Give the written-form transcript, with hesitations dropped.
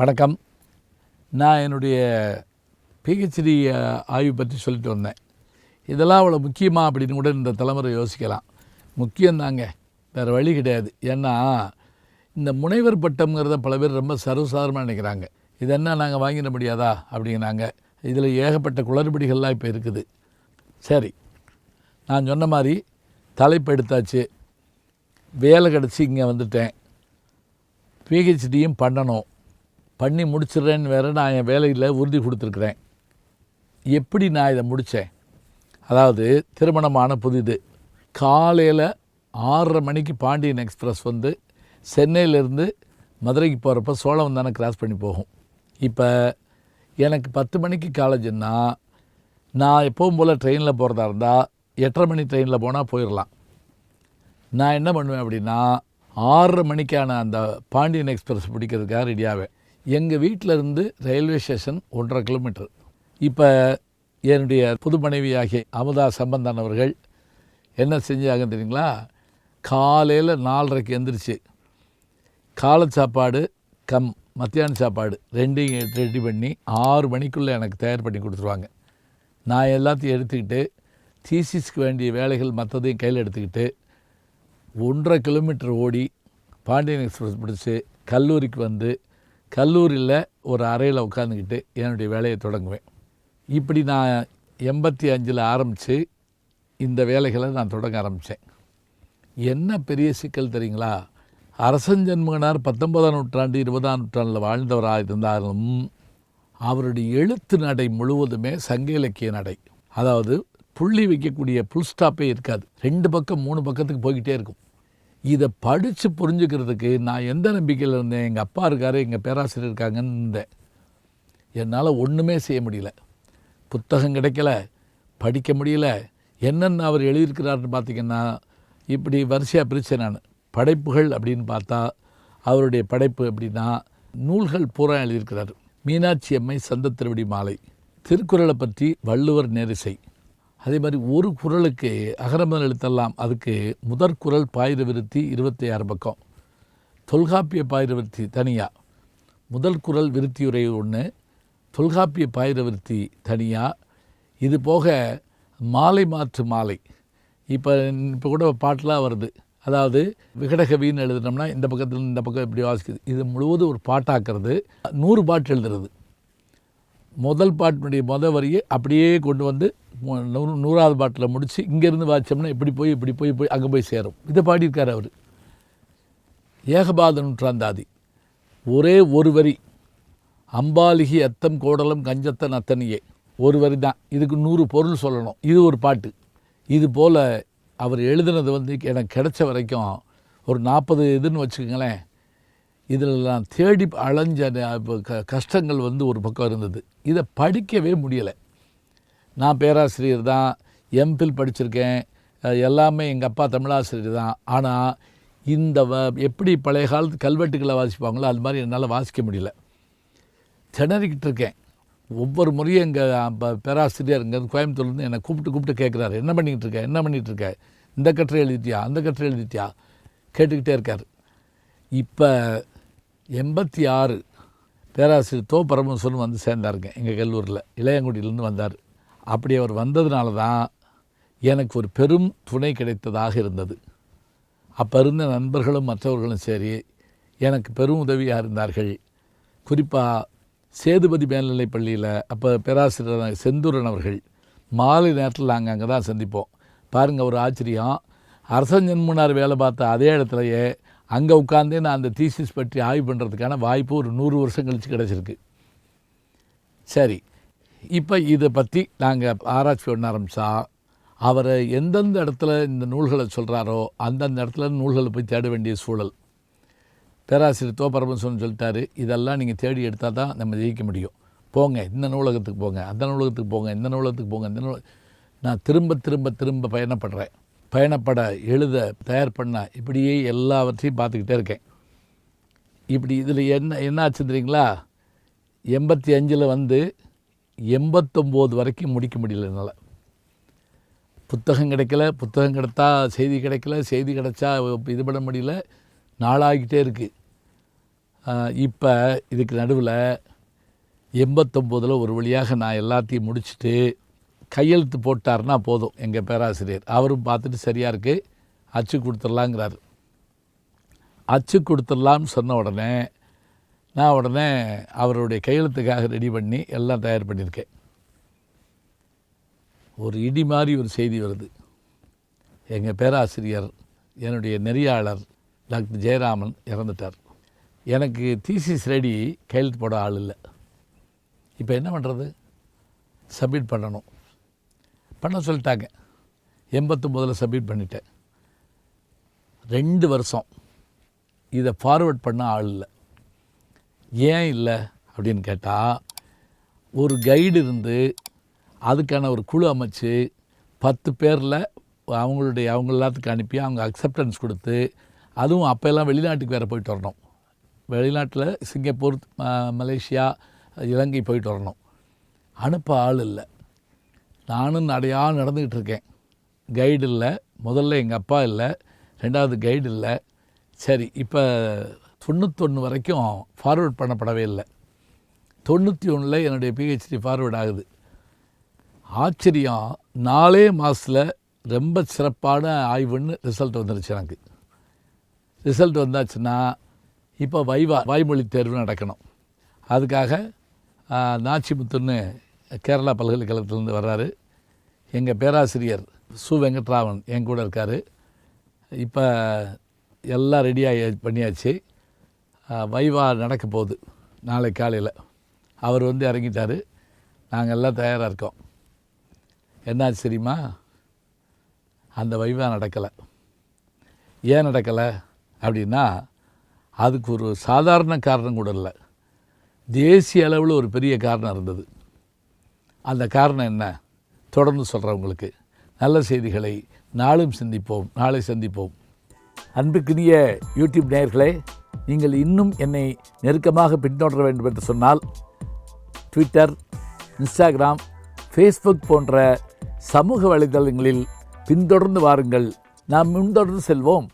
வணக்கம். நான் என்னுடைய பிஹெச்டி ஆய்வு பற்றி சொல்லிட்டு வந்தேன். இதெல்லாம் அவ்வளோ முக்கியமாக அப்படின்னு கூட இந்த தலைமுறை யோசிக்கலாம். முக்கியம்தாங்க, வேறு வழி கிடையாது. ஏன்னா இந்த முனைவர் பட்டம்ங்கிறத பல பேர் ரொம்ப சர்வசாதாரணமாக நினைக்கிறாங்க. இது என்ன நாங்கள் வாங்கிட முடியாதா அப்படிங்கிறாங்க. இதில் ஏகப்பட்ட குளறுபடிகள்லாம் இப்போ இருக்குது. சரி, நான் சொன்ன மாதிரி தலைப்பு எடுத்தாச்சு, வேலை கிடச்சி இங்கே வந்துட்டேன், பிஹெச்டியும் பண்ணி முடிச்சிடுறேன்னு வேறு நான் என் வேலையில் உறுதி கொடுத்துருக்குறேன். எப்படி நான் இதை முடித்தேன்? அதாவது திருமணமான புதிது காலையில் 6:30 மணிக்கு பாண்டியன் எக்ஸ்பிரஸ் வந்து சென்னையிலேருந்து மதுரைக்கு போகிறப்ப சோழம் தானே கிராஸ் பண்ணி போகும். இப்போ எனக்கு 10 மணிக்கு காலேஜுன்னா நான் எப்பவும் போல் ட்ரெயினில் போகிறதா இருந்தால் 8:30 மணி ட்ரெயினில் போனால் போயிடலாம். நான் என்ன பண்ணுவேன் அப்படின்னா 6:30 மணிக்கான அந்த பாண்டியன் எக்ஸ்பிரஸ் பிடிக்கிறதுக்காக ரெடியாவேன். எங்கள் வீட்டிலேருந்து ரயில்வே ஸ்டேஷன் 1.5 கிலோமீட்டர். இப்போ என்னுடைய புது மனைவியாகிய அமுதா சம்பந்தன் அவர்கள் என்ன செஞ்சாங்க தெரியுங்களா? காலையில் 4:30க்கு எந்திரிச்சு காலை சாப்பாடு மத்தியான சாப்பாடு ரெண்டையும் ரெடி பண்ணி 6 மணிக்குள்ளே எனக்கு தயார் பண்ணி கொடுத்துருவாங்க. நான் எல்லாத்தையும் எடுத்துக்கிட்டு தீசிஸ்க்கு வேண்டிய வேலைகள் மற்றதையும் கையில் எடுத்துக்கிட்டு 1.5 கிலோமீட்டர் ஓடி பாண்டியன் எக்ஸ்பிரஸ் பிடிச்சி கல்லூரிக்கு வந்து கல்லூரியில் ஒரு அறையில் உட்காந்துக்கிட்டு என்னுடைய வேலையை தொடங்குவேன். இப்படி நான் 85 ஆரம்பித்து இந்த வேலைகளை நான் தொடங்க ஆரம்பித்தேன். என்ன பெரிய சிக்கல் தெரியுங்களா? அரசஞ்சன்மகனார் 19ஆம் நூற்றாண்டு 20ஆம் நூற்றாண்டில் வாழ்ந்தவராக இருந்தாலும் அவருடைய எழுத்து நடை முழுவதுமே சங்க இலக்கிய நடை. அதாவது புள்ளி வைக்கக்கூடிய புல் ஸ்டாப்பே இருக்காது. 2 பக்கம் 3 பக்கத்துக்கு போய்கிட்டே இருக்கும். இதை படித்து புரிஞ்சுக்கிறதுக்கு நான் எந்த நம்பிக்கையில் இருந்தேன்? எங்கள் அப்பா இருக்கார், எங்கள் பேராசிரியர் இருக்காங்கன்னு இருந்தேன். என்னால் ஒன்றுமே செய்ய முடியல. புத்தகம் கிடைக்கல, படிக்க முடியல. என்னென்ன அவர் எழுதியிருக்கிறாருன்னு பார்த்திங்கன்னா இப்படி வரிசையாக பிரித்தேன் நான். படைப்புகள் அப்படின்னு பார்த்தா அவருடைய படைப்பு எப்படின்னா நூல்கள் பூரா எழுதியிருக்கிறார். மீனாட்சி அம்மை சந்த திருவடி மாலை, திருக்குறளை பற்றி வள்ளுவர் நேரிசை, அதே மாதிரி ஒரு குறளுக்கு அகரமுதல் எழுத்தெல்லாம் அதுக்கு முதற்குறள் பாயிர விருத்தி 26 பக்கம், தொல்காப்பிய பாயிர விருத்தி தனியாக, முதல் குறள் விருத்தியுரை 1, தொல்காப்பிய பாயிர விருத்தி தனியாக, இது போக மாலை மாற்று மாலை. இப்போ கூட பாட்டெலாம் வருது. அதாவது விகடகவின்னு எழுதுனோம்னா இந்த பக்கத்தில் இந்த பக்கம் இப்படி வாசிக்குது. இது முழுவதும் ஒரு பாட்டாக்குறது. 100 பாட்டு எழுதுறது. முதல் பாட்டினுடைய வரியை அப்படியே கொண்டு வந்து 100வது பாட்டில் முடித்து இங்கேருந்து வாசித்தோம்னா இப்படி போய் அங்கே போய் சேரும். இதை பாடியிருக்கார் அவர். ஏகபாத நூற்றாந்தாதி ஒரே ஒரு வரி, அம்பாலிகி அத்தம் கோடலம் கஞ்சத்தன் அத்தனையே, ஒரு வரி தான். இதுக்கு 100 பொருள் சொல்லணும். இது ஒரு பாட்டு. இது போல் அவர் எழுதுனது வந்து எனக்கு கிடைச்ச வரைக்கும் ஒரு 40 இதுன்னு வச்சுக்கோங்களேன். இதில் நான் தேடி அலைஞ்ச கஷ்டங்கள் வந்து ஒரு பக்கம் இருந்தது. இதை படிக்கவே முடியலை. நான் பேராசிரியர் தான், எம்பில் படிச்சிருக்கேன், எல்லாமே எங்கள் அப்பா தமிழாசிரியர் தான். ஆனால் இந்த எப்படி பழைய காலத்து கல்வெட்டுக்களை வாசிப்பாங்களோ அது மாதிரி என்னால் வாசிக்க முடியல. திணறிக்கிட்டு இருக்கேன். ஒவ்வொரு முறையும் எங்கள் பேராசிரியர் இங்கே கோயம்புத்தூர்லேருந்து என்னை கூப்பிட்டு கேட்குறாரு, என்ன பண்ணிகிட்டு இருக்க, இந்த கட்டுரை எழுதிட்டியா, அந்த கட்டுரை எழுதிட்டியா, கேட்டுக்கிட்டே இருக்கார். இப்போ 86 பேராசிரியர் தோ பரமேஸ்வரன் வந்து சேர்ந்தாருங்க எங்கள் கல்லூரியில். இளையங்குடியிலேருந்து வந்தார். அப்படி அவர் வந்ததுனால தான் எனக்கு ஒரு பெரும் துணை கிடைத்ததாக இருந்தது. அப்போ இருந்த நண்பர்களும் மற்றவர்களும் சரி எனக்கு பெரும் உதவியாக இருந்தார்கள். குறிப்பாக சேதுபதி மேல்நிலைப் பள்ளியில் அப்போ பேராசிரியர் செந்தூரன் அவர்கள் மாலை நேரத்தில் நாங்கள் அங்கே தான் சந்திப்போம். பாருங்கள் ஒரு ஆச்சரியம், அரசஞ்சன்மனார் வேலை பார்த்த அதே இடத்துலையே அங்கே உட்காந்தே நான் அந்த தீசிஸ் பற்றி ஆய்வு பண்ணுறதுக்கான வாய்ப்பு ஒரு 100 வருஷம் கழித்து கிடச்சிருக்கு. சரி, இப்போ இதை பற்றி நாங்கள் ஆராய்ச்சி பண்ண ஆரம்பித்தா அவரை எந்தெந்த இடத்துல இந்த நூல்களை சொல்கிறாரோ அந்தந்த இடத்துல நூல்களை போய் தேட வேண்டிய சூழல். பேராசிரியர் தோ பரமேஸ்வரன் சொல்லிட்டாரு, இதெல்லாம் நீங்கள் தேடி எடுத்தால் தான் நம்ம ஜெயிக்க முடியும். போங்க, இந்த நூலகத்துக்கு போங்க, அந்த நூலகத்துக்கு போங்க, இந்த நூலகத்துக்கு போங்க, நான் திரும்ப பயணப்பட எழுத தயார் பண்ண இப்படியே எல்லாவற்றையும் பார்த்துக்கிட்டே இருக்கேன். இப்படி இதில் என்ன ஆச்சு தெரியுங்களா? 85 வந்து 89 வரைக்கும் முடிக்க முடியல என்னால். புத்தகம் கிடைத்தா செய்தி கிடைக்கல, செய்தி கிடைச்சா இது பண்ண முடியல. நாளாகிட்டே இருக்குது. இப்போ இதுக்கு நடுவில் 89 ஒரு வழியாக நான் எல்லாத்தையும் முடிச்சுட்டு கையெழுத்து போட்டார்னா போதும் எங்கள் பேராசிரியர். அவரும் பார்த்துட்டு சரியாக இருக்குது, அச்சு கொடுத்துடலாங்கிறாரு. அச்சு கொடுத்துடலான்னு சொன்ன உடனே நான் அவருடைய கையெழுத்துக்காக ரெடி பண்ணி எல்லாம் தயார் பண்ணியிருக்கேன். ஒரு இடி மாதிரி ஒரு செய்தி வருது. எங்கள் பேராசிரியர், என்னுடைய நெறியாளர் டாக்டர் ஜெயராமன் இறந்துட்டார். எனக்கு தீசிஸ் ரெடி, கையெழுத்து போட ஆள் இல்லை. இப்போ என்ன பண்ணுறது? சப்மிட் பண்ண சொல்லிட்டாங்க. 89 சப்மிட் பண்ணிட்டேன். 2 வருஷம் இதை ஃபார்வர்ட் பண்ண ஆள் இல்லை. ஏன் இல்லை அப்படின்னு கேட்டால், ஒரு கைடு இருந்து அதுக்கான ஒரு குழு அமைச்சு 10 பேரில் அவங்க எல்லாத்துக்கும் அனுப்பி அவங்க அக்செப்டன்ஸ் கொடுத்து, அதுவும் அப்போல்லாம் வெளிநாட்டுக்கு வேறு போயிட்டு வரணும். வெளிநாட்டில் சிங்கப்பூர், மலேசியா, இலங்கை போயிட்டு வரணும். அனுப்ப ஆள் இல்லை. நானும் நடையாக நடந்துக்கிட்டு இருக்கேன். கைடு இல்லை. முதல்ல எங்கள் அப்பா இல்லை, 2வது கைடு இல்லை. சரி, இப்போ 91 வரைக்கும் ஃபார்வேர்ட் பண்ணப்படவே இல்லை. 91 என்னுடைய பிஹெச்டி ஃபார்வேர்ட் ஆகுது. ஆச்சரியம், 4 மாதத்தில் ரொம்ப சிறப்பான ஆய்வுன்னு ரிசல்ட் வந்துருச்சு. எனக்கு ரிசல்ட் வந்தாச்சுன்னா இப்போ வாய்மொழி தேர்வு நடக்கணும். அதுக்காக நாச்சிமுத்துன்னு கேரளா பல்கலைக்கழகத்திலேருந்து வர்றாரு. எங்கள் பேராசிரியர் சு வெங்கட்ராமன் என் கூட இருக்கார். இப்போ எல்லாம் ரெடியாக பண்ணியாச்சு. வைவா நடக்க போகுது நாளை காலையில். அவர் இறங்கிட்டார். நாங்கள் எல்லாம் தயாராக இருக்கோம். என்னாச்சு தெரியுமா? அந்த வைவா நடக்கலை. ஏன் நடக்கலை அப்படின்னா, அதுக்கு ஒரு சாதாரண காரணம் கூட இல்லை. தேசிய அளவில் ஒரு பெரிய காரணம் இருந்தது. அந்த காரணம் என்ன? தொடர்ந்து சொல்கிறேன் உங்களுக்கு. நல்ல செய்திகளை நாளும் சிந்திப்போம், நாளை சந்திப்போம். அன்புக்குரிய யூடியூப் நேயர்களே, நீங்கள் இன்னும் என்னை நெருக்கமாக பின்தொடர வேண்டும் என்று சொன்னால், ட்விட்டர், இன்ஸ்டாகிராம், ஃபேஸ்புக் போன்ற சமூக வலைதளங்களில் பின்தொடர்ந்து வாருங்கள். நாம் முன்தொடர்ந்து செல்வோம்.